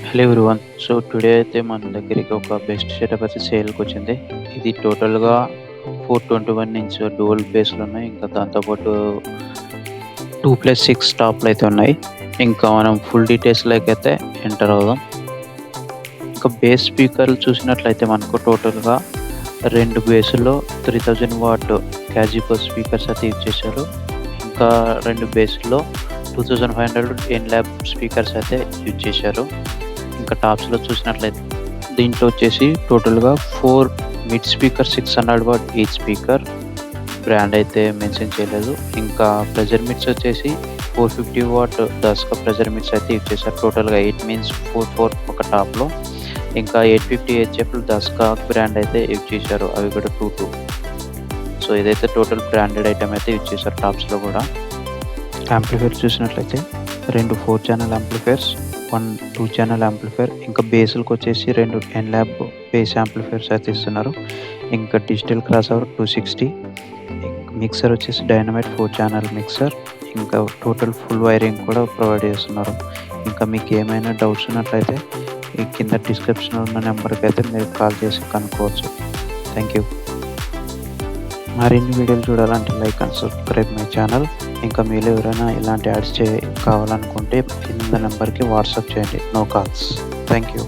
Hello everyone. So today అయితే మన దగ్గరికి ఒక బెస్ట్ సెటప్ అయితే సేల్‌కొచ్చింది. ఇది టోటల్‌గా 421 ఇంచ్ డూయల్ బేస్‌లు ఉన్నాయి. ఇంకా దాంతో పాటు 2+6 టాప్‌లయితే ఉన్నాయి. ఇంకా మనం ఫుల్ డీటెయిల్స్‌లోకైతే ఎంటర్ అవుదాం. ఇంకా బేస్ స్పీకర్లు చూసినట్లయితే మనకు టోటల్‌గా 2 బేసుల్లో 3000 వాట్ క్యాజికో స్పీకర్స్ అయితే యూజ్ చేశారు. ఇంకా 2 బేస్‌లో 2500 ఎన్ ల్యాబ్ స్పీకర్స్ అయితే యూజ్ చేశారు. ఇంకా టాప్స్‌లో చూసినట్లయితే దీంట్లో వచ్చేసి టోటల్‌గా 4 mid speaker 600 what each speaker. Brand అయితే మెన్షన్ చేయలేదు. ఇంకా ప్రెజర్ మిడ్స్ వచ్చేసి 450 వాట్ దస్కా ప్రెజర్ మిడ్స్ అయితే యూజ్ చేశారు. టోటల్‌గా 8 మీన్స్ 4 ఒక టాప్‌లో. ఇంకా 850 హెచ్ఎఫ్‌లు దస్కా బ్రాండ్ అయితే యూజ్ చేశారు. అవి కూడా 2. సో ఇదైతే టోటల్ బ్రాండెడ్ ఐటెమ్ అయితే యూజ్ చేశారు టాప్స్‌లో కూడా. యాంప్లిఫైర్ చూసినట్లయితే 2 4 ఛానల్ యాంప్లిఫైర్స్, 1 2 ఛానల్ యాంప్లిఫైర్, ఇంకా బేస్‌లకొచ్చేసి 2 ఎన్ ల్యాబ్ బేస్ యాంప్లిఫైర్స్ అయితే ఇస్తున్నారు. ఇంకా డిజిటల్ క్రాస్ ఓవర్ 260, మిక్సర్ వచ్చేసి డైనమైట్ 4 ఛానల్ మిక్సర్. ఇంకా టోటల్ ఫుల్ వైరింగ్ కూడా ప్రొవైడ్ చేస్తున్నారు. ఇంకా మీకు ఏమైనా డౌట్స్ ఉన్నట్లయితే ఈ కింద డిస్క్రిప్షన్‌లో ఉన్న నెంబర్‌కి అయితే మీరు కాల్ చేసి కనుక్కోవచ్చు. Thank you. మరిన్ని వీడియోలు చూడాలంటే like and subscribe my channel. ఇంకా మీలో ఎవరైనా ఇలాంటి యాడ్స్ కావాలనుకుంటే కింద నెంబర్‌కి వాట్సాప్ చేయండి. No calls. Thank you.